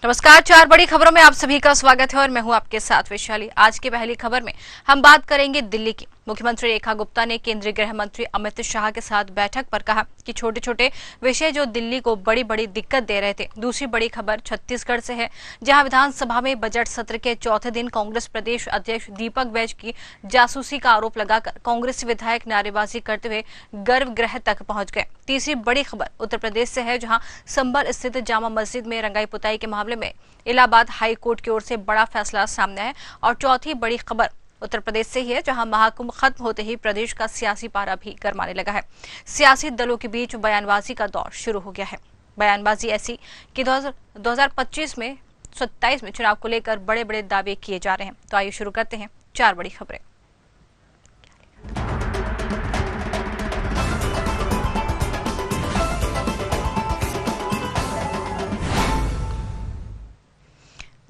नमस्कार। 4 बड़ी खबरों में आप सभी का स्वागत है और मैं हूं आपके साथ वैशाली। आज की पहली खबर में हम बात करेंगे दिल्ली की। मुख्यमंत्री रेखा गुप्ता ने केंद्रीय गृह मंत्री अमित शाह के साथ बैठक पर कहा कि छोटे छोटे विषय जो दिल्ली को बड़ी बड़ी दिक्कत दे रहे थे। दूसरी बड़ी खबर छत्तीसगढ़ से है, जहां विधानसभा में बजट सत्र के चौथे दिन कांग्रेस प्रदेश अध्यक्ष दीपक बैज की जासूसी का आरोप लगाकर कांग्रेसी विधायक नारेबाजी करते हुए गर्भगृह तक पहुंच गए। तीसरी बड़ी खबर उत्तर प्रदेश से है, जहां संभल स्थित जामा मस्जिद में रंगाई पुताई के मामले में इलाहाबाद हाई कोर्ट की ओर से बड़ा फैसला सामने है। और चौथी बड़ी खबर उत्तर प्रदेश से ही है, जहां महाकुंभ खत्म होते ही प्रदेश का सियासी पारा भी गरमाने लगा है। सियासी दलों के बीच बयानबाजी का दौर शुरू हो गया है। बयानबाजी ऐसी कि 2025 में 27 में चुनाव को लेकर बड़े बड़े दावे किए जा रहे हैं। तो आइए शुरू करते हैं 4 बड़ी खबरें।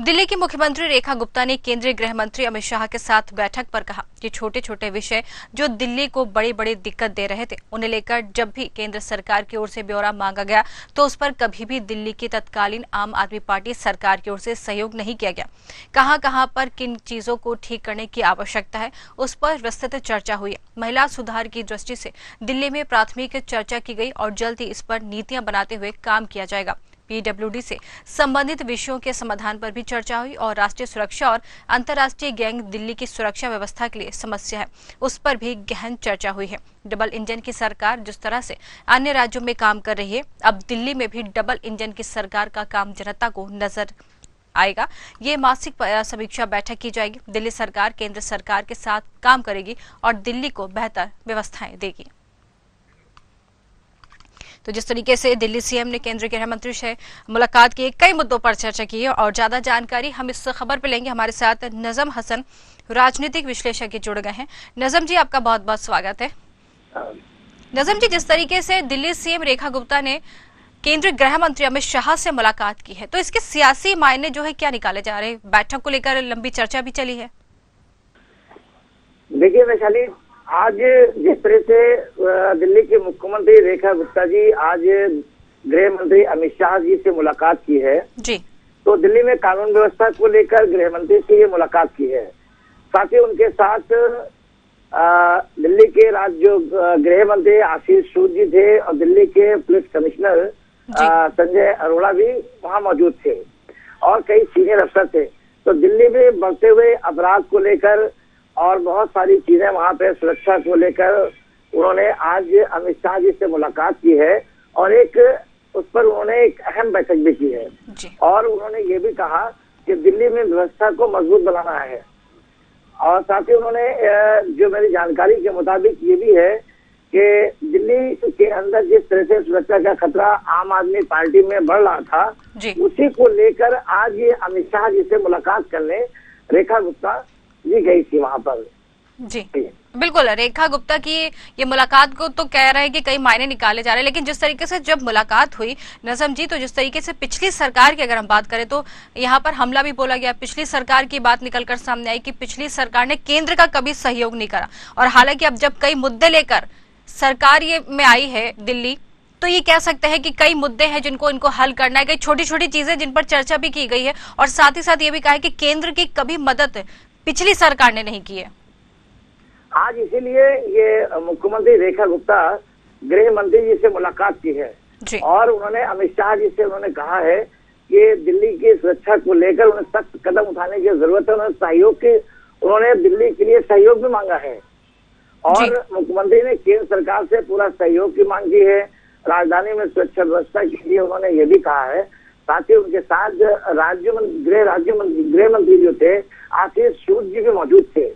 दिल्ली की मुख्यमंत्री रेखा गुप्ता ने केंद्रीय गृह मंत्री अमित शाह के साथ बैठक पर कहा कि छोटे छोटे विषय जो दिल्ली को बड़ी बड़ी दिक्कत दे रहे थे, उन्हें लेकर जब भी केंद्र सरकार की ओर से ब्यौरा मांगा गया तो उस पर कभी भी दिल्ली की तत्कालीन आम आदमी पार्टी सरकार की ओर से सहयोग नहीं किया गया। कहां पर किन चीजों को ठीक करने की आवश्यकता है, उस पर विस्तृत चर्चा हुई। महिला सुधार की दृष्टि से दिल्ली में प्राथमिक चर्चा की गई और जल्द ही इस पर नीतियां बनाते हुए काम किया जाएगा। पीडब्ल्यूडी से संबंधित विषयों के समाधान पर भी चर्चा हुई और राष्ट्रीय सुरक्षा और अंतर्राष्ट्रीय गैंग दिल्ली की सुरक्षा व्यवस्था के लिए समस्या है, उस पर भी गहन चर्चा हुई है। डबल इंजन की सरकार जिस तरह से अन्य राज्यों में काम कर रही है, अब दिल्ली में भी डबल इंजन की सरकार का काम जनता को नजर आएगा। ये मासिक समीक्षा बैठक की जाएगी। दिल्ली सरकार केंद्र सरकार के साथ काम करेगी और दिल्ली को बेहतर व्यवस्थाएं देगी। तो जिस तरीके से दिल्ली सीएम ने केंद्रीय गृह मंत्री से मुलाकात की, कई मुद्दों पर चर्चा की है और ज्यादा जानकारी हम इस खबर पर लेंगे। हमारे साथ नजम हसन राजनीतिक विश्लेषक जुड़ गए हैं। नजम जी, आपका बहुत बहुत स्वागत है। नजम जी, जिस तरीके से दिल्ली सीएम रेखा गुप्ता ने केंद्रीय गृह मंत्री अमित शाह से मुलाकात की है, तो इसके सियासी मायने जो है क्या निकाले जा रहे हैं? बैठक को लेकर लंबी चर्चा भी चली है। देखिए वैशाली, आज जिस तरह से दिल्ली के मुख्यमंत्री रेखा गुप्ता जी आज गृह मंत्री अमित शाह जी से मुलाकात की है जी, तो दिल्ली में कानून व्यवस्था को लेकर गृह मंत्री से ये मुलाकात की है। साथ ही उनके साथ दिल्ली के राज्य गृह मंत्री आशीष सूद जी थे और दिल्ली के पुलिस कमिश्नर संजय अरोड़ा भी वहां मौजूद थे और कई सीनियर अफसर थे। तो दिल्ली में बढ़ते हुए अपराध को लेकर और बहुत सारी चीजें वहां पे सुरक्षा को लेकर उन्होंने आज अमित शाह जी से मुलाकात की है और एक उस पर उन्होंने एक अहम बैठक भी की है जी। और उन्होंने ये भी कहा कि दिल्ली में व्यवस्था को मजबूत बनाना है। और साथ ही उन्होंने जो मेरी जानकारी के मुताबिक ये भी है कि दिल्ली के अंदर जिस तरह से सुरक्षा का खतरा आम आदमी पार्टी में बढ़ रहा था, उसी को लेकर आज ये अमित शाह जी से मुलाकात करने रेखा गुप्ता जी गई थी वहां पर। जी बिल्कुल, रेखा गुप्ता की ये मुलाकात को तो कह रहे हैं कि कई मायने निकाले जा रहे हैं, लेकिन जिस तरीके से जब मुलाकात हुई नजम जी, तो जिस तरीके से पिछली सरकार की अगर हम बात करें तो यहाँ पर हमला भी बोला गया। पिछली सरकार की बात निकलकर सामने आई कि पिछली सरकार ने केंद्र का कभी सहयोग नहीं करा। और हालांकि अब जब कई मुद्दे लेकर सरकार ये में आई है दिल्ली, तो ये कह सकते हैं कि कई मुद्दे हैं जिनको इनको हल करना है, कई छोटी छोटी चीजें जिन पर चर्चा भी की गई है और साथ ही साथ ये भी कहा है कि केंद्र की कभी मदद पिछली सरकार ने नहीं की है। आज इसीलिए ये मुख्यमंत्री रेखा गुप्ता गृह मंत्री जी से मुलाकात की है जी। और उन्होंने अमित शाह जी से उन्होंने कहा है कि दिल्ली की सुरक्षा को लेकर उन्हें सख्त कदम उठाने की जरूरत है। उन्होंने सहयोग की, उन्होंने दिल्ली के लिए सहयोग भी मांगा है और मुख्यमंत्री ने केंद्र सरकार से पूरा सहयोग की मांग की है। राजधानी में सुरक्षा व्यवस्था के लिए उन्होंने ये भी कहा है। साथ ही उनके साथ गृह मंत्री जो थे आशीष सूद जी भी मौजूद थे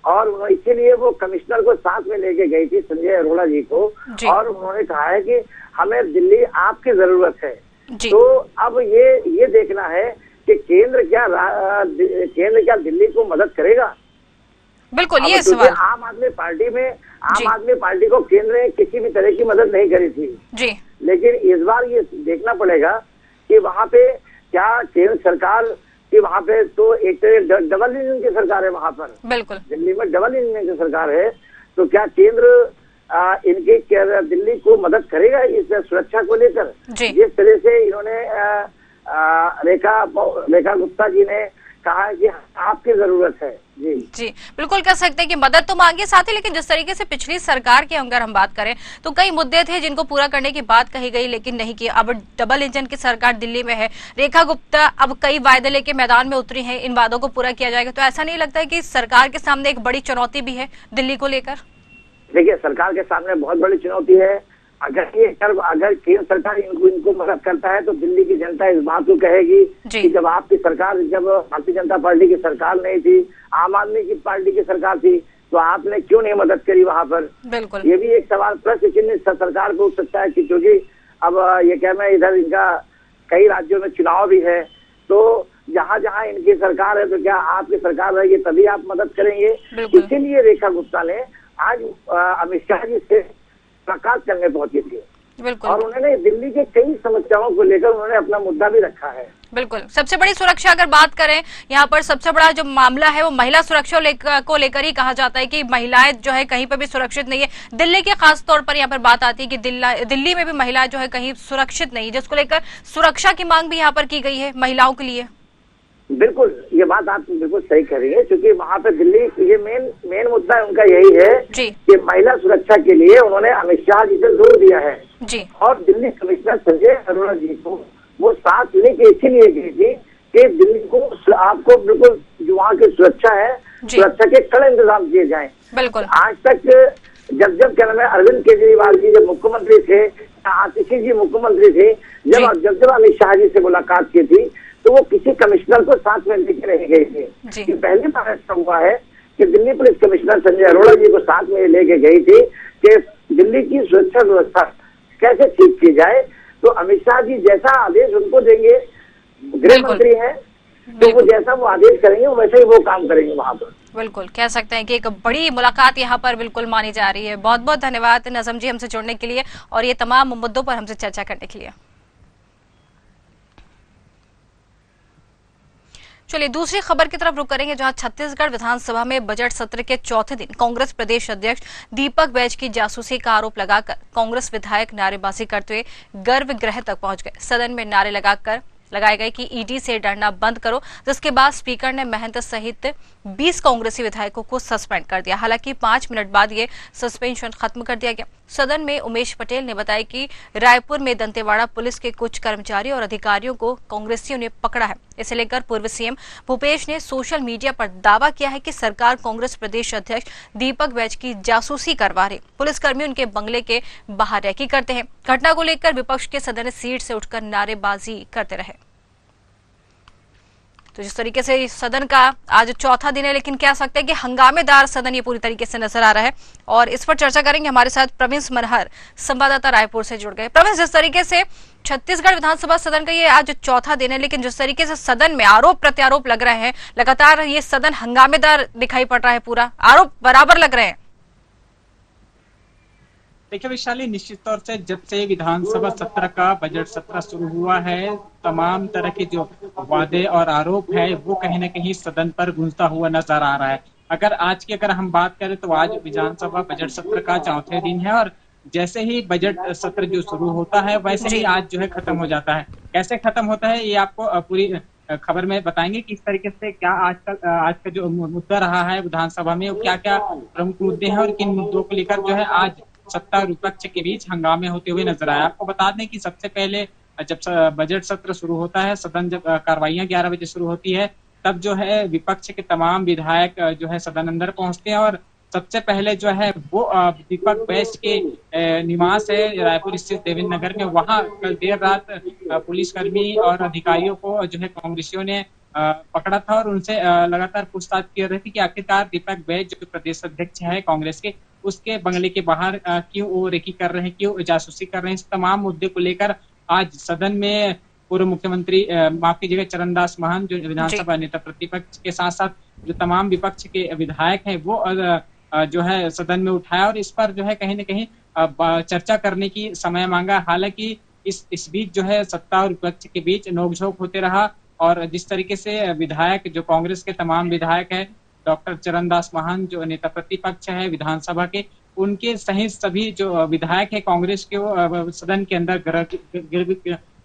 और इसीलिए वो कमिश्नर को साथ में लेके गई थी, संजय अरोड़ा जी को, और उन्होंने कहा है कि हमें दिल्ली आपकी जरूरत है। तो अब ये देखना है कि केंद्र क्या दिल्ली को मदद करेगा। बिल्कुल, ये सवाल आम आदमी पार्टी को केंद्र ने किसी भी तरह की मदद नहीं करी थी जी। लेकिन इस बार ये देखना पड़ेगा कि वहाँ पे क्या केंद्र सरकार कि वहाँ पे तो एक डबल इंजन की सरकार है वहाँ पर। बिल्कुल, दिल्ली में डबल इंजन की सरकार है, तो क्या केंद्र दिल्ली को मदद करेगा इस सुरक्षा को लेकर? जिस तरह से इन्होंने रेखा गुप्ता जी ने कहा है कि आपकी जरूरत है। जी जी, बिल्कुल कह सकते हैं कि मदद तो मांगी साथ ही, लेकिन जिस तरीके से पिछली सरकार की अगर हम बात करें तो कई मुद्दे थे जिनको पूरा करने की बात कही गई लेकिन नहीं किया। अब डबल इंजन की सरकार दिल्ली में है, रेखा गुप्ता अब कई वायदे लेके मैदान में उतरी हैं, इन वादों को पूरा किया जाएगा। तो ऐसा नहीं लगता है कि सरकार के सामने एक बड़ी चुनौती भी है दिल्ली को लेकर? देखिए, सरकार के सामने बहुत बड़ी चुनौती है। अगर केंद्र सरकार इनको मदद करता है तो दिल्ली की जनता इस बात को कहेगी कि जब भारतीय जनता पार्टी की सरकार नहीं थी, आम आदमी की पार्टी की सरकार थी, तो आपने क्यों नहीं मदद करी वहां पर? बिल्कुल, ये भी एक सवाल प्रश्न चिन्ह सरकार को उठ सकता है कि क्योंकि अब ये कहना है इधर इनका कई राज्यों में चुनाव भी है, तो जहां जहां इनकी सरकार है तो क्या आपकी सरकार रहेगी तभी आप मदद करेंगे? इसीलिए रेखा गुप्ता ने आज अमित शाह जी से मुलाकात करने पहुंची थी और उन्होंने दिल्ली के कई समस्याओं को लेकर उन्होंने अपना मुद्दा भी रखा है। बिल्कुल, सबसे बड़ी सुरक्षा अगर बात करें यहाँ पर सबसे बड़ा जो मामला है वो महिला सुरक्षा को लेकर ही कहा जाता है कि महिलाएं जो है कहीं पर भी सुरक्षित नहीं है। दिल्ली के खास तौर पर यहाँ पर बात आती है कि दिल्ली में भी महिलाएं जो है कहीं सुरक्षित नहीं है, जिसको लेकर सुरक्षा की मांग भी यहाँ पर की गई है महिलाओं के लिए। बिल्कुल, ये बात आप बिल्कुल सही कह रही है, क्योंकि वहाँ पे दिल्ली ये मेन मुद्दा उनका यही है कि महिला सुरक्षा के लिए उन्होंने अमित शाह जी से जोर दिया है जी। और दिल्ली कमिश्नर संजय अरोड़ा जी को वो साथ लेने की इसीलिए गई थी कि दिल्ली को आपको बिल्कुल जो वहाँ की सुरक्षा है, सुरक्षा के कड़े इंतजाम किए जाए। बिल्कुल, आज तक जब क्या नाम है अरविंद केजरीवाल जी जब मुख्यमंत्री थे, आतिशी जी मुख्यमंत्री थे, जब अमित शाह जी से मुलाकात की थी तो वो किसी कमिश्नर को साथ में लेके नहीं गए थे। ये पहली बार ऐसा हुआ है कि दिल्ली पुलिस कमिश्नर संजय अरोड़ा जी को साथ में लेके गई थी कि दिल्ली की सुरक्षा व्यवस्था कैसे ठीक की जाए। तो अमित शाह जी जैसा आदेश उनको देंगे, गृह मंत्री है, तो वो जैसा वो आदेश करेंगे वैसे ही वो काम करेंगे वहाँ पर। बिल्कुल कह सकते हैं कि एक बड़ी मुलाकात यहाँ पर बिल्कुल मानी जा रही है। बहुत बहुत धन्यवाद नजम जी हमसे जुड़ने के लिए और ये तमाम मुद्दों पर हमसे चर्चा करने के लिए। चलिए दूसरी खबर की तरफ रुक करेंगे, जहां छत्तीसगढ़ विधानसभा में बजट सत्र के चौथे दिन कांग्रेस प्रदेश अध्यक्ष दीपक बैज की जासूसी का आरोप लगाकर कांग्रेस विधायक नारेबाजी करते हुए गर्भगृह तक पहुंच गए। सदन में नारे लगाए गए कि ईडी से डरना बंद करो, जिसके बाद स्पीकर ने महंत सहित 20 कांग्रेसी विधायकों को सस्पेंड कर दिया। हालांकि 5 मिनट बाद ये सस्पेंशन खत्म कर दिया गया। सदन में उमेश पटेल ने बताया कि रायपुर में दंतेवाड़ा पुलिस के कुछ कर्मचारी और अधिकारियों को कांग्रेसियों ने पकड़ा है। इसे लेकर पूर्व सीएम भूपेश ने सोशल मीडिया पर दावा किया है कि सरकार कांग्रेस प्रदेश अध्यक्ष दीपक बैज की जासूसी करवा रही। पुलिसकर्मी उनके बंगले के बाहर रैकी करते हैं। घटना को लेकर विपक्ष के सदस्य सीट से उठकर नारेबाजी करते रहे। तो जिस तरीके से सदन का आज चौथा दिन है, लेकिन कह सकते हैं कि हंगामेदार सदन ये पूरी तरीके से नजर आ रहा है और इस पर चर्चा करेंगे। हमारे साथ प्रवीण मनहर संवाददाता रायपुर से जुड़ गए। प्रवीण, जिस तरीके से छत्तीसगढ़ विधानसभा सदन का ये आज चौथा दिन है, लेकिन जिस तरीके से सदन में आरोप प्रत्यारोप लग रहे हैं, लगातार ये सदन हंगामेदार दिखाई पड़ रहा है, पूरा आरोप बराबर लग रहे हैं। देखिए वैशाली, निश्चित तौर से जब से विधानसभा सत्र का बजट सत्र शुरू हुआ है, तमाम तरह के जो वादे और आरोप है वो कहीं न कहीं सदन पर गूंजता हुआ नजर आ रहा है। अगर हम बात करें तो आज विधानसभा बजट सत्र का चौथे दिन है और जैसे ही बजट सत्र जो शुरू होता है वैसे ही आज जो है खत्म हो जाता है। कैसे खत्म होता है ये आपको पूरी खबर में बताएंगे, किस तरीके से क्या आज का जो मुद्दा रहा है विधानसभा में, क्या क्या प्रमुख मुद्दे हैं और किन मुद्दों को लेकर जो है आज सत्ता और विपक्ष के बीच हंगामे होते हुए नजर आया। आपको बता दें कि सबसे पहले जब बजट सत्र शुरू होता है, सदन जब कार्रवाइयां 11 बजे शुरू होती है, तब जो है विपक्ष के तमाम विधायक जो है सदन अंदर पहुंचते हैं और सबसे पहले जो है वो दीपक बैज के निवास है रायपुर स्थित देवेंद्र नगर में। वहां कल देर रात पुलिसकर्मी और अधिकारियों को जो है कांग्रेसियों ने पकड़ा था और उनसे लगातार पूछताछ कर रही थी कि आखिरकार दीपक बैज जो प्रदेश अध्यक्ष है कांग्रेस के, उसके बंगले के बाहर क्यों वो रेकी कर रहे हैं, क्यों जासूसी कर रहे हैं। इस तमाम मुद्दे को लेकर आज सदन में पूर्व मुख्यमंत्री माफ कीजिएगा चरणदास महंत जो विधानसभा नेता प्रतिपक्ष के साथ साथ जो तमाम विपक्ष के विधायक हैं वो जो है सदन में उठाया और इस पर जो है कहीं न कहीं चर्चा करने की समय मांगा। हालांकि इस बीच जो है सत्ता और विपक्ष के बीच नोकझोंक होते रहा और जिस तरीके से विधायक जो कांग्रेस के तमाम विधायक है, डॉक्टर चरणदास महंत जो नेता प्रतिपक्ष है विधानसभा के, उनके सहित सभी जो विधायक है कांग्रेस के वो सदन के अंदर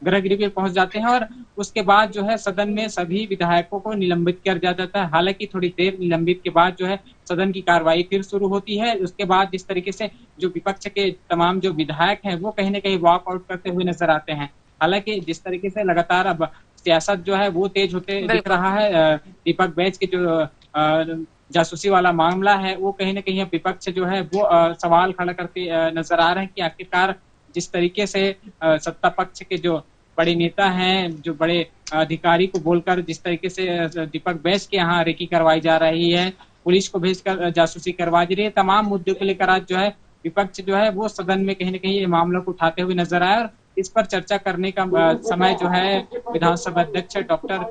गृह में पहुंच जाते हैं और उसके बाद जो है सदन में सभी विधायकों को निलंबित कर दिया जाता है। हालांकि थोड़ी देर निलंबित के बाद जो है सदन की कार्रवाई फिर शुरू होती है। उसके बाद जिस तरीके से जो विपक्ष के तमाम जो विधायक हैं वो कहीं ना कहीं वॉक आउट करते हुए नजर आते हैं। हालांकि जिस तरीके से लगातार अब सियासत जो है वो तेज होते दिख रहा है, दीपक बैज के जो जासूसी वाला मामला है वो कहीं ना कहीं विपक्ष जो है वो सवाल खड़ा करते नजर आ रहे हैं कि आखिरकार जिस तरीके से सत्ता पक्ष के जो बड़े नेता हैं, जो बड़े अधिकारी को बोलकर जिस तरीके से दीपक बैज के यहाँ रेकी करवाई जा रही है, पुलिस को भेजकर जासूसी करवा दी रही है, तमाम मुद्दों को लेकर आज जो है विपक्ष जो है वो सदन में कहीं ना कहीं ये मामलों को उठाते हुए नजर आया और इस पर चर्चा करने का समय जो है विधानसभा अध्यक्ष डॉक्टर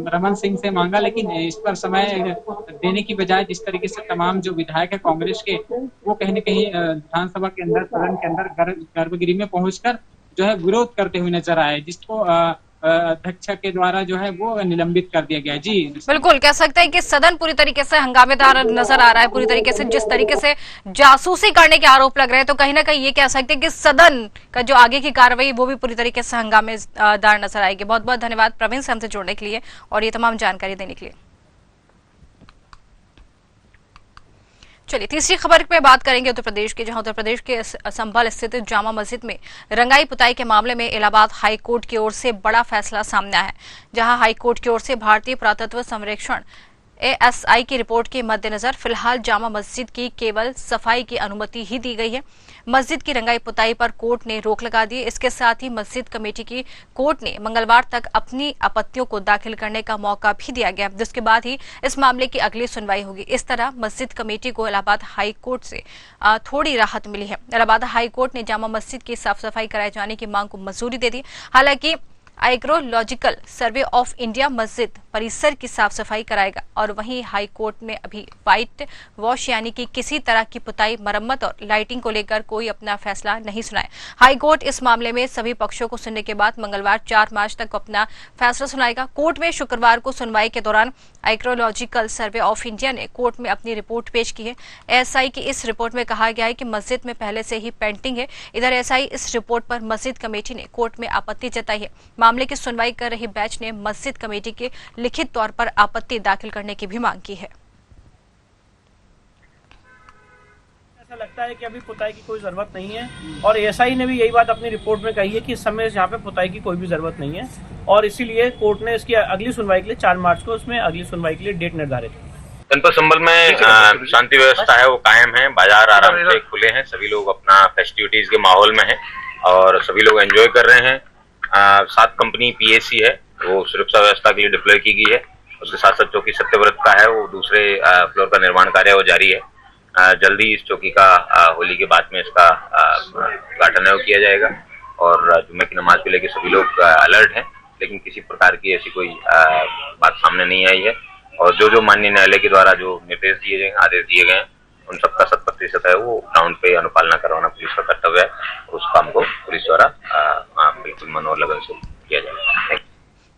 रमन सिंह से मांगा, लेकिन इस पर समय देने की बजाय जिस तरीके से तमाम जो विधायक है कांग्रेस के वो कहीं न कहीं विधानसभा के अंदर, सदन के अंदर गर्भगृह में पहुंचकर जो है विरोध करते हुए नजर आए, जिसको अध्यक्ष के द्वारा जो है वो निलंबित कर दिया गया। जी बिल्कुल, कह सकते हैं कि सदन पूरी तरीके से हंगामेदार नजर आ रहा है। पूरी तरीके से जिस तरीके से जासूसी करने के आरोप लग रहे हैं, तो कहीं ना कहीं ये कह सकते हैं कि सदन का जो आगे की कार्रवाई वो भी पूरी तरीके से हंगामेदार नजर आएगी। बहुत बहुत धन्यवाद प्रवीण से हमसे जुड़ने के लिए और ये तमाम जानकारी देने के लिए। चलिए तीसरी खबर पे बात करेंगे उत्तर प्रदेश की, जहां उत्तर प्रदेश के संभल स्थित जामा मस्जिद में रंगाई पुताई के मामले में इलाहाबाद हाई कोर्ट की ओर से बड़ा फैसला सामने आया है। जहां हाई कोर्ट की ओर से भारतीय पुरातत्व संरक्षण ASI की रिपोर्ट के मद्देनजर फिलहाल जामा मस्जिद की केवल सफाई की अनुमति ही दी गई है। मस्जिद की रंगाई पुताई पर कोर्ट ने रोक लगा दी। इसके साथ ही मस्जिद कमेटी की कोर्ट ने मंगलवार तक अपनी आपत्तियों को दाखिल करने का मौका भी दिया गया, जिसके बाद ही इस मामले की अगली सुनवाई होगी। इस तरह मस्जिद कमेटी को इलाहाबाद हाई कोर्ट से थोड़ी राहत मिली है। इलाहाबाद हाई कोर्ट ने जामा मस्जिद की साफ सफाई कराए जाने की मांग को मंजूरी दे दी। हालांकि आर्कियोलॉजिकल सर्वे ऑफ इंडिया मस्जिद परिसर की साफ सफाई कराएगा और वहीं हाई कोर्ट में अभी व्हाइट वॉश यानी कि किसी तरह की पुताई, मरम्मत और लाइटिंग को लेकर कोई अपना फैसला नहीं सुनाए। हाई कोर्ट इस मामले में सभी पक्षों को सुनने के बाद मंगलवार 4 मार्च तक अपना फैसला सुनाएगा। कोर्ट में शुक्रवार को सुनवाई के दौरान आर्कियोलॉजिकल सर्वे ऑफ इंडिया ने कोर्ट में अपनी रिपोर्ट पेश की है। ASI की इस रिपोर्ट में कहा गया है कि मस्जिद में पहले से ही पेंटिंग है। इधर ASI इस रिपोर्ट पर मस्जिद कमेटी ने कोर्ट में आपत्ति जताई है। मामले की सुनवाई कर रही बेंच ने मस्जिद कमेटी के लिखित तौर पर आपत्ति दाखिल करने की भी मांग की है। ऐसा लगता है कि अभी पुताई की कोई जरूरत नहीं है और ASI ने भी यही बात अपनी रिपोर्ट में कही है कि इस समय यहाँ पे पुताई की कोई भी जरूरत नहीं है और इसीलिए कोर्ट ने इसकी अगली सुनवाई के लिए 4 मार्च को उसमें अगली सुनवाई के लिए डेट निर्धारित की। जनपद संभल में शांति व्यवस्था है वो कायम है, बाजार आराम से खुले हैं, सभी लोग अपना फेस्टिविटीज के माहौल में हैं और सभी लोग एंजॉय कर रहे हैं। 7 कंपनी PAC है वो सुरक्षा व्यवस्था के लिए डिप्लॉय की गई है। उसके साथ साथ चौकी सत्यव्रत का है वो दूसरे फ्लोर का निर्माण कार्य वो जारी है। जल्दी इस चौकी का होली के बाद में इसका उद्घाटन है वो किया जाएगा और जुम्मे की नमाज को लेकर सभी लोग अलर्ट हैं, लेकिन किसी प्रकार की ऐसी कोई बात सामने नहीं आई है और जो माननीय न्यायालय के द्वारा जो निर्देश दिए गए, आदेश दिए गए हैं, उन सबका 100% है वो ग्राउंड पे अनुपालना करवाना पुलिस का कर्तव्य है। उस काम को पुलिस द्वारा बिल्कुल मनोर लगन से किया जाएगा।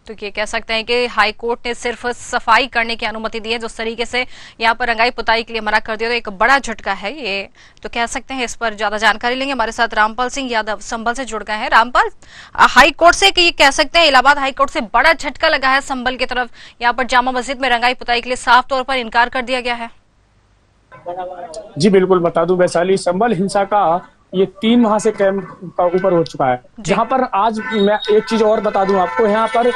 तो ये कह सकते हैं कि हाई कोर्ट ने सिर्फ सफाई करने की अनुमति दी है। जिस तरीके से यहाँ पर रंगाई पुताई के लिए मना कर दिया तो एक बड़ा झटका है ये, तो कह सकते हैं। इस पर ज्यादा जानकारी लेंगे, हमारे साथ रामपाल सिंह यादव संभल से जुड़ गए हैं। रामपाल, हाई कोर्ट से कि कह सकते हैं इलाहाबाद हाई कोर्ट से बड़ा झटका लगा है संभल की तरफ, यहाँ पर जामा मस्जिद में रंगाई पुताई के लिए साफ तौर पर इनकार कर दिया गया है। जी बिल्कुल, बता दूं वैशाली संभल हिंसा का ये 3 माह से कैंप का ऊपर हो चुका है, जहां पर आज मैं एक चीज और बता दूं आपको, यहाँ पर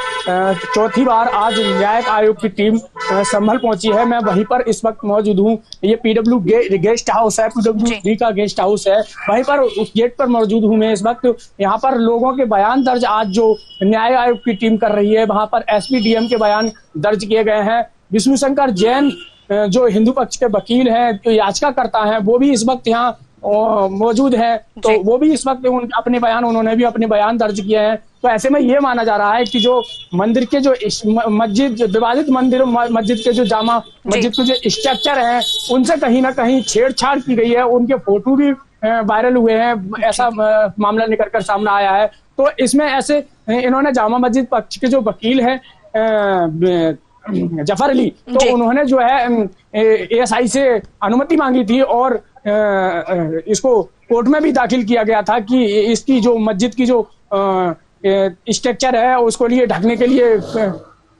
4थी बार आज न्यायिक आयोग की टीम संभल पहुंची है। मैं वहीं पर इस वक्त मौजूद हूँ। ये PW गेस्ट हाउस है, PWD का गेस्ट हाउस है, वहीं पर उस गेट पर मौजूद हूँ मैं इस वक्त। यहाँ पर लोगों के बयान दर्ज आज जो न्याय आयोग की टीम कर रही है, वहां पर SP DM के बयान दर्ज किए गए हैं। विष्णु शंकर जैन जो हिंदू पक्ष के वकील हैं, जो याचिकाकर्ता हैं, वो भी इस वक्त यहाँ मौजूद है, तो वो भी इस वक्त उन्होंने भी अपने बयान दर्ज किए हैं। तो ऐसे में ये माना जा रहा है कि जो मंदिर के जो मस्जिद विवादित मस्जिद के जो जामा मस्जिद के जो स्ट्रक्चर हैं, उनसे कहीं ना कहीं छेड़छाड़ की गई है। उनके फोटो भी वायरल हुए हैं, ऐसा मामला निकल कर सामने आया है। तो इसमें ऐसे इन्होंने जामा मस्जिद पक्ष के जो वकील हैं जफर अली, तो उन्होंने जो है ASI से अनुमति मांगी थी और इसको कोर्ट में भी दाखिल किया गया था कि इसकी जो मस्जिद की जो स्ट्रक्चर है उसको लिए ढकने के लिए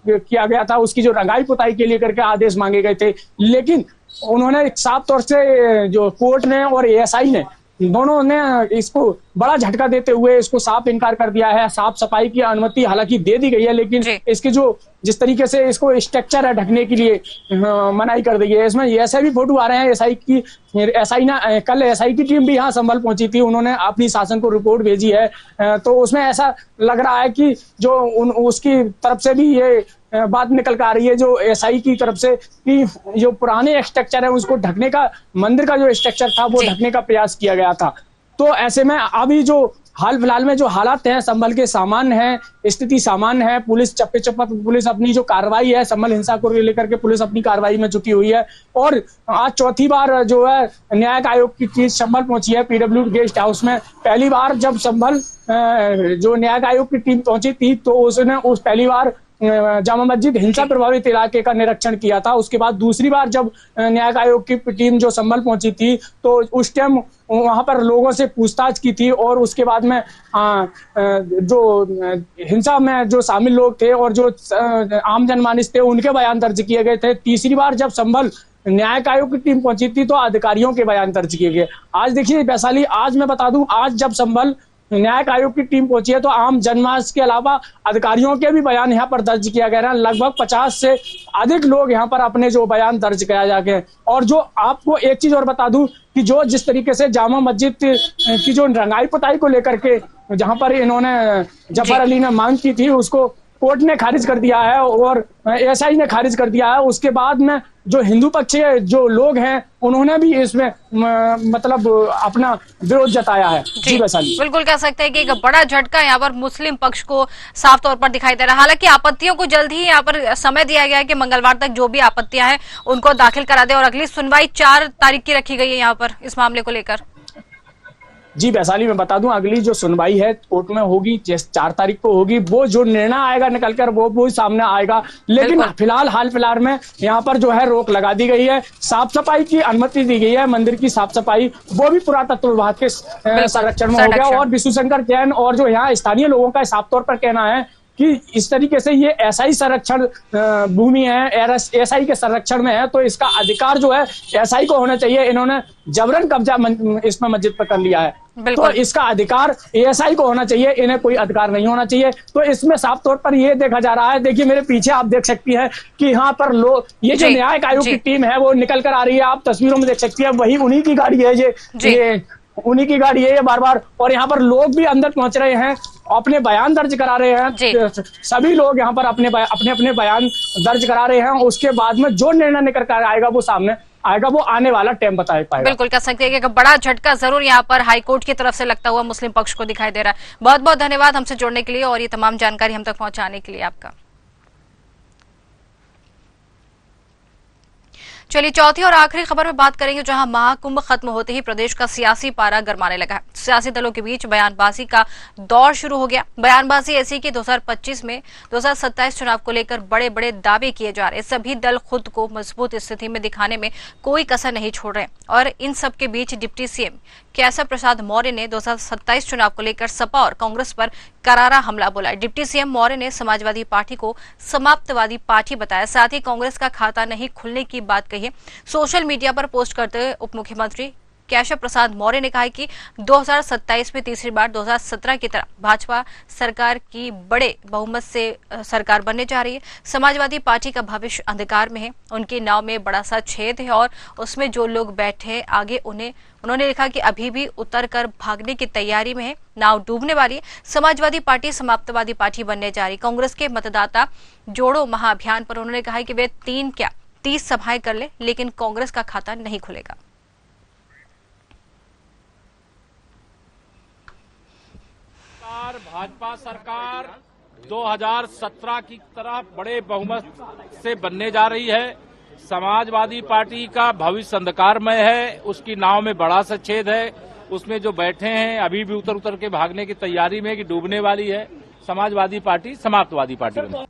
किया गया था, उसकी जो रंगाई पुताई के लिए करके आदेश मांगे गए थे, लेकिन उन्होंने साफ तौर से जो कोर्ट ने और एएसआई ने दोनों ने इसको बड़ा झटका देते हुए इसको साफ इनकार कर दिया है। साफ सफाई की अनुमति हालांकि दे दी गई है, लेकिन इसके जो जिस तरीके से इसको स्ट्रक्चर है ढकने के लिए मनाही कर दी है। इसमें ऐसे भी फोटो आ रहे हैं कल एसआई की टीम भी यहाँ संभल पहुंची थी, उन्होंने अपनी शासन को रिपोर्ट भेजी है, तो उसमें ऐसा लग रहा है कि जो उसकी तरफ से भी ये बात निकल कर आ रही है जो एसआई की तरफ से कि जो पुराने स्ट्रक्चर है उसको ढकने का, मंदिर का जो स्ट्रक्चर था वो ढकने का प्रयास किया गया था। तो ऐसे में अभी जो हाल फिलहाल में जो हालात हैं संभल के सामान्य है, स्थिति सामान्य है। पुलिस चप्पे चप्पा पुलिस अपनी जो कार्रवाई है संभल हिंसा को लेकर के पुलिस अपनी कार्रवाई में जुटी हुई है। और आज चौथी बार जो है न्यायिक आयोग की टीम संभल पहुंची है पीडब्ल्यू गेस्ट हाउस में। पहली बार जब संभल जो न्यायिक आयोग की टीम पहुंची थी तो उसने पहली बार जामा मस्जिद हिंसा प्रभावित इलाके का निरीक्षण किया था। उसके बाद दूसरी बार जब न्यायिक आयोग की टीम जो संभल पहुंची थी तो उस टाइम वहां पर लोगों से पूछताछ की थी और उसके बाद में जो हिंसा में जो शामिल लोग थे और जो आम जनमानस थे उनके बयान दर्ज किए गए थे। तीसरी बार जब संभल न्यायिक आयोग की टीम पहुंची थी तो अधिकारियों के बयान दर्ज किए गए। आज देखिए वैशाली, आज मैं बता दूं, आज जब संभल न्यायिक आयोग की टीम पहुंची है तो आम जनमानस के अलावा अधिकारियों के भी बयान यहाँ पर दर्ज किया गया है। लगभग 50 से अधिक लोग यहाँ पर अपने जो बयान दर्ज किया जाके। और जो आपको एक चीज और बता दूं कि जो जिस तरीके से जामा मस्जिद की जो रंगाई पुताई को लेकर के जहां पर इन्होंने जफर अली ने मांग की थी उसको कोर्ट ने खारिज कर दिया है और एएसआई ने खारिज कर दिया है। उसके बाद में जो हिंदू पक्ष के जो लोग हैं उन्होंने भी इसमें मतलब अपना विरोध जताया है। जी वैशाली, बिल्कुल कह सकते हैं कि एक बड़ा झटका यहाँ पर मुस्लिम पक्ष को साफ तौर पर दिखाई दे रहा है। हालांकि आपत्तियों को जल्द ही यहाँ पर समय दिया गया है कि मंगलवार तक जो भी आपत्तियां हैं उनको दाखिल करा दे और अगली सुनवाई 4 तारीख की रखी गई है यहाँ पर इस मामले को लेकर। जी वैशाली, मैं बता दूं अगली जो सुनवाई है कोर्ट में होगी 4 तारीख को होगी। वो जो निर्णय आएगा निकल कर वो सामने आएगा। लेकिन फिलहाल हाल फिलहाल में यहाँ पर जो है रोक लगा दी गई है। साफ सफाई की अनुमति दी गई है। मंदिर की साफ सफाई वो भी पुरातत्व विभाग के संरक्षण में हो गया। और विष्णु शंकर जैन और जो यहाँ स्थानीय लोगों का साफ तौर पर कहना है कि इस तरीके से ये एसआई संरक्षण भूमि है, एसआई के संरक्षण में है, तो इसका अधिकार जो है एसआई को होना चाहिए। इन्होंने जबरन कब्जा इसमें मस्जिद पर कर लिया है तो इसका अधिकार एएसआई को होना चाहिए, इन्हें कोई अधिकार नहीं होना चाहिए। तो इसमें साफ तौर पर ये देखा जा रहा है। देखिए मेरे पीछे आप देख सकती है कि यहाँ पर लोग, ये जो न्यायिक आयोग की टीम है वो निकल कर आ रही है। आप तस्वीरों में देख सकती है वही उन्हीं की गाड़ी है, ये उन्हीं की गाड़ी है ये बार बार। और यहाँ पर लोग भी अंदर पहुंच रहे हैं, अपने बयान दर्ज करा रहे हैं। सभी लोग यहाँ पर अपने अपने बयान दर्ज करा रहे हैं। उसके बाद में जो निर्णय निकल कर आएगा वो सामने आएगा, वो आने वाला टाइम बता पाएगा। बिल्कुल कह सकते हैं कि बड़ा झटका जरूर यहाँ पर हाईकोर्ट की तरफ से लगता हुआ मुस्लिम पक्ष को दिखाई दे रहा है। बहुत बहुत धन्यवाद हमसे जुड़ने के लिए और ये तमाम जानकारी हम तक पहुंचाने के लिए आपका। चलिए चौथी और आखिरी खबर में बात करेंगे, जहां महाकुंभ खत्म होते ही प्रदेश का सियासी पारा गरमाने लगा है। सियासी दलों के बीच बयानबाजी का दौर शुरू हो गया। बयानबाजी ऐसी कि 2025 में 2027 चुनाव को लेकर बड़े बड़े दावे किए जा रहे। सभी दल खुद को मजबूत स्थिति में दिखाने में कोई कसर नहीं छोड़ रहे। और इन सब के बीच डिप्टी सीएम केशव प्रसाद मौर्य ने 2027 चुनाव को लेकर सपा और कांग्रेस पर करारा हमला बोला। डिप्टी सीएम मौर्य ने समाजवादी पार्टी को समाप्तवादी पार्टी बताया, साथ ही कांग्रेस का खाता नहीं खुलने की बात कही। सोशल मीडिया पर पोस्ट करते हुए उप मुख्यमंत्री केशव प्रसाद मौर्य ने कहा कि 2027 में तीसरी बार 2017 की तरह भाजपा सरकार की बड़े बहुमत से सरकार बनने जा रही है। समाजवादी पार्टी का भविष्य अंधकार में है, उनकी नाव में बड़ा सा छेद है और उसमें जो लोग बैठे आगे उन्होंने लिखा कि अभी भी उतर कर भागने की तैयारी में है, नाव डूबने वाली है। समाजवादी पार्टी समाप्तवादी पार्टी बनने जा रही। कांग्रेस के मतदाता जोड़ो महाअभियान पर उन्होंने कहा कि वे 30 सभाएं कर ले, लेकिन कांग्रेस का खाता नहीं खुलेगा। भाजपा सरकार 2017 की तरह बड़े बहुमत से बनने जा रही है। समाजवादी पार्टी का भविष्य अंधकारमय है, उसकी नाव में बड़ा सा छेद है, उसमें जो बैठे हैं अभी भी उतर के भागने की तैयारी में कि डूबने वाली है। समाजवादी पार्टी समाप्तवादी पार्टी बनी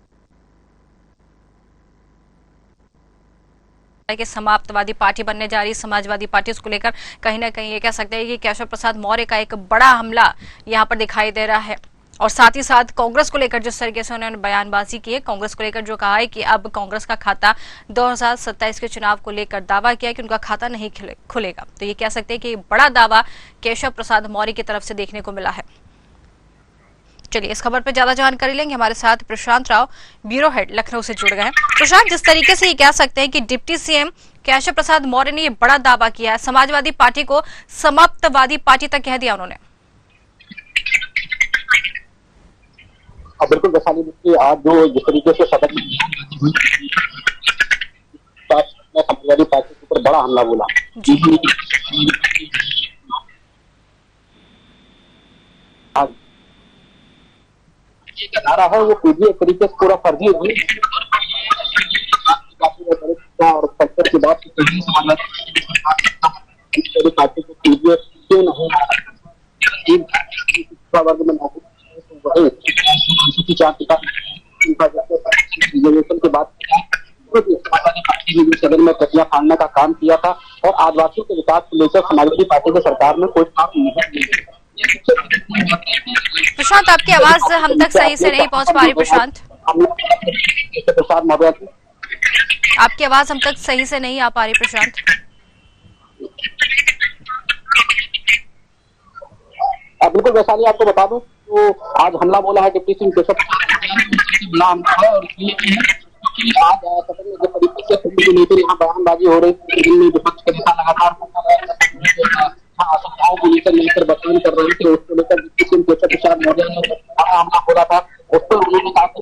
कि समाप्तवादी पार्टी बनने जा रही समाजवादी पार्टी, उसको लेकर कहीं ना कहीं ये कह सकते हैं कि केशव प्रसाद मौर्य का एक बड़ा हमला यहाँ पर दिखाई दे रहा है। और साथ ही साथ कांग्रेस को लेकर जिस तरीके से उन्होंने बयानबाजी की है, कांग्रेस को लेकर जो कहा है कि अब कांग्रेस का खाता 2027 के चुनाव को लेकर दावा किया कि उनका खाता नहीं खुलेगा। तो ये कह सकते हैं कि बड़ा दावा केशव प्रसाद मौर्य की तरफ से देखने को मिला है। चलिए इस खबर पर ज्यादा जानकारी लेंगे, हमारे साथ प्रशांत राव ब्यूरो हेड लखनऊ से जुड़ गए हैं। प्रशांत, जिस तरीके से ये कह सकते हैं कि डिप्टी सीएम केशव प्रसाद मौर्य ने ये बड़ा दावा किया है, समाजवादी पार्टी को समाप्तवादी पार्टी तक कह दिया उन्होंने। बिल्कुल वैशाली देखिए, आज जो जिस तरीके से सदन में समाजवादी पार्टी के ऊपर बड़ा हमला बोला, नारा है वो पूरी एक तरीके से पूरा फर्जी हुई और सेक्टर की बात पार्टी को क्यों नहीं वर्ग में रिजर्वेशन के बाद सदन में कटिया फाड़ने का काम किया था और आदिवासियों के विकास को लेकर समाजवादी पार्टी की सरकार में कोई काम नहीं है। प्रशांत, आपकी आवाज हम तक सही से नहीं पहुंच पा रही। प्रशांत, प्रसाद मौर्य, आपकी आवाज हम तक सही से नहीं आ पा रही। प्रशांत, बिल्कुल वैशाली, आपको बता दूं तो आज हमला बोला है डिप्टी सिंह केशव नाम है और आज सदन में जिस तरीके से लेकर यहाँ बयानबाजी हो रही थी, विपक्ष के नेता लगातार आशंकाओं को लेकर बयान कर रहे थे, उसको लेकर डिप्टी सिंह केशव प्रसाद मौर्य ने बड़ा हमला बोला था। उस पर उन्होंने कहा कि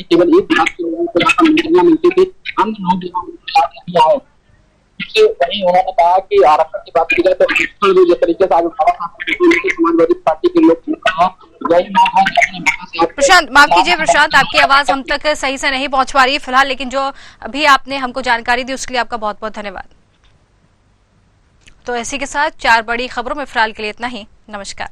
केवल एक विभाग के लोगों को मंत्रियां मिलती थी, अन्य लोग वहीं उन्होंने कहा कि आरक्षण की बात की जाए तो जिस तरीके से आगे समाजवादी पार्टी के लोग प्रशांत, माफ कीजिए प्रशांत, आपकी आवाज हम तक सही से नहीं पहुंच पा रही है फिलहाल, लेकिन जो अभी आपने हमको जानकारी दी उसके लिए आपका बहुत बहुत धन्यवाद। तो इसी के साथ 4 बड़ी खबरों में फिलहाल के लिए इतना ही। नमस्कार।